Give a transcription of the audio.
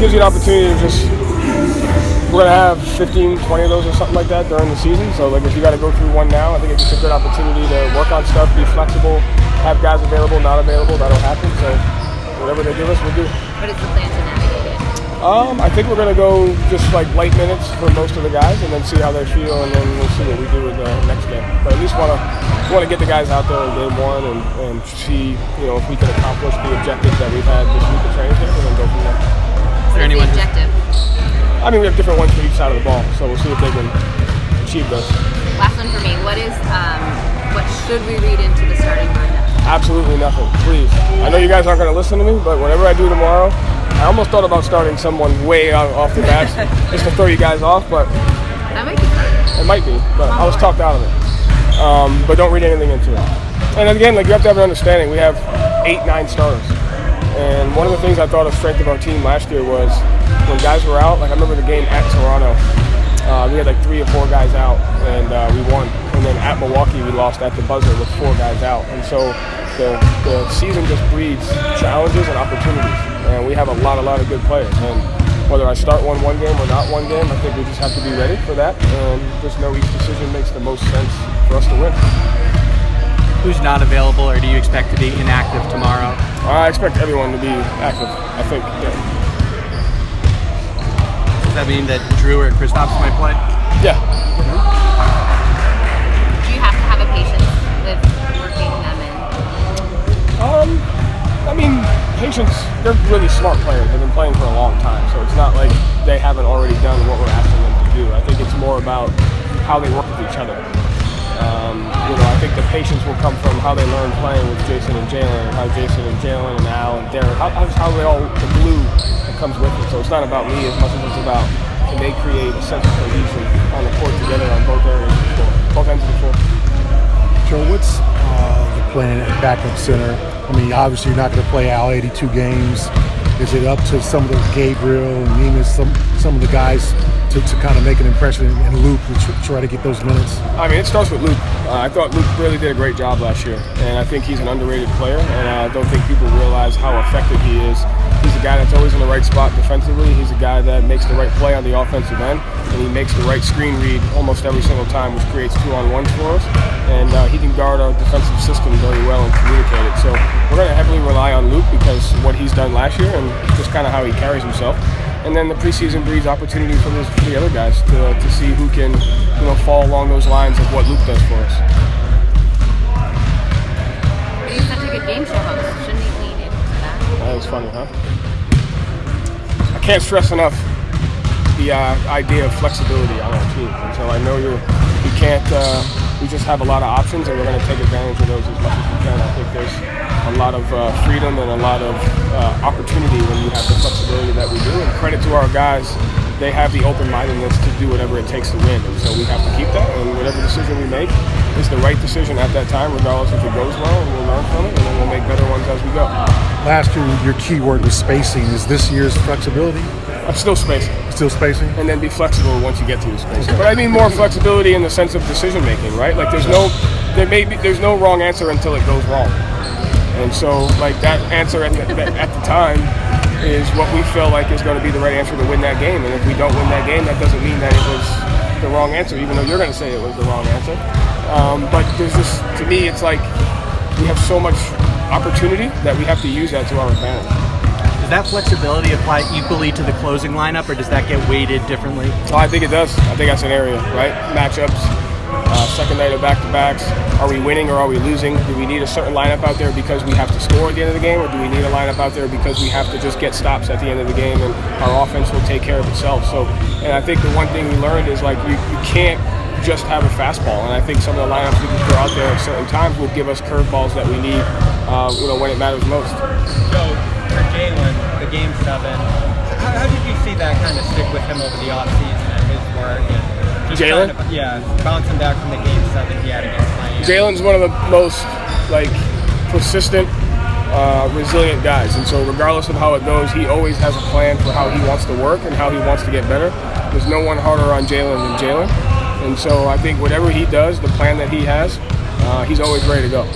gives you an opportunity to just, we're going to have 15, 20 of those or something like that during the season. So like if you got to go through one now, I think it's just a good opportunity to work on stuff, be flexible, have guys available, not available. That'll happen. So whatever they give us, we'll do. What is the plan to navigate it? I think we're going to go just like light minutes for most of the guys and then see how they feel, and then we'll see what we do with the next game. But at least want to get the guys out there in game one and see, if we can accomplish the objectives that we've had this week of training camp, and then go from there. What is the objective? We have different ones for each side of the ball, so we'll see if they can achieve those. Last one for me. What should we read into the starting lineup? Absolutely nothing, please. I know you guys aren't going to listen to me, but whatever I do tomorrow, I almost thought about starting someone way off the bat just to throw you guys off, but that might be fun. It might be, but I was talked out of it. But don't read anything into it. And again, you have to have an understanding. We have 8, 9 starters. And one of the things I thought a strength of our team last year was when guys were out, I remember the game at Toronto, we had 3 or 4 guys out, and we won. And then at Milwaukee, we lost at the buzzer with 4 guys out. And so the season just breeds challenges and opportunities. And we have a lot of good players. And whether I start one game or not one game, I think we just have to be ready for that. And just know each decision makes the most sense for us to win. Who's not available, or do you expect to be inactive tomorrow? I expect everyone to be active, I think. Yeah. Does that mean that Jrue or Kristaps might play? Yeah. Do you have to have a patience with working them in? Patience, they're really smart players. They've been playing for a long time, so it's not like they haven't already done what we're asking them to do. I think it's more about how they work with each other. I think the patience will come from how they learn playing with Jason and Jaylen, and how Jason and Jaylen and Al and Derek, how they all, the glue that comes with it. So it's not about me as much as it's about, can they create a sense of cohesion on the court together on both areas of the floor, both ends of the floor. Joe, what's the plan at backup center? Obviously you're not going to play Al 82 games. Is it up to some of the Gabriel and Nemus, some of the guys to kind of make an impression, and Luke to try to get those minutes? It starts with Luke. I thought Luke really did a great job last year, and I think he's an underrated player, and I don't think people realize how effective he is. He's a guy that's always in the right spot defensively. He's a guy that makes the right play on the offensive end, and he makes the right screen read almost every single time, which creates 2-on-1s for us. And he can guard our defensive system very well and communicate it. So we're going to heavily rely on Luke because what he's done last year and just kind of how he carries himself. And then the preseason breeds opportunity for the other guys to see who can, fall along those lines of what Luke does for us. He's such a good game show host. Shouldn't he lean into that? That was funny, huh? I can't stress enough the idea of flexibility on our team. And so I know we can't. We just have a lot of options, and we're going to take advantage of those as much as we can. I think there's a lot of freedom and a lot of opportunity when you have the flexibility that we do. And credit to our guys, they have the open-mindedness to do whatever it takes to win. And so we have to keep that, and whatever decision we make is the right decision at that time, regardless if it goes well, and we'll learn from it, and then we'll make better ones as we go. Last year, your key word was spacing. Is this year's flexibility? I'm still spacing. Still spacing? And then be flexible once you get to the spacing. But I mean more flexibility in the sense of decision making, right? There's no wrong answer until it goes wrong. And so that answer at the time is what we feel like is going to be the right answer to win that game. And if we don't win that game, that doesn't mean that it was the wrong answer, even though you're going to say it was the wrong answer. But there's just, to me, it's like we have so much opportunity that we have to use that to our advantage. Does that flexibility apply equally to the closing lineup, or does that get weighted differently? Oh, I think it does. I think that's an area, right? Matchups, second night of back-to-backs. Are we winning or are we losing? Do we need a certain lineup out there because we have to score at the end of the game, or do we need a lineup out there because we have to just get stops at the end of the game and our offense will take care of itself? So, and I think the one thing we learned is you can't just have a fastball, and I think some of the lineups we can throw out there at certain times will give us curveballs that we need, when it matters most. So, for Jaylen, the Game 7, how did you see that kind of stick with him over the offseason and his work? And Jaylen? Bouncing back from the Game 7 he had against Miami. Jaylen's one of the most persistent, resilient guys, and so regardless of how it goes, he always has a plan for how he wants to work and how he wants to get better. There's no one harder on Jaylen than Jaylen, and so I think whatever he does, the plan that he has, he's always ready to go.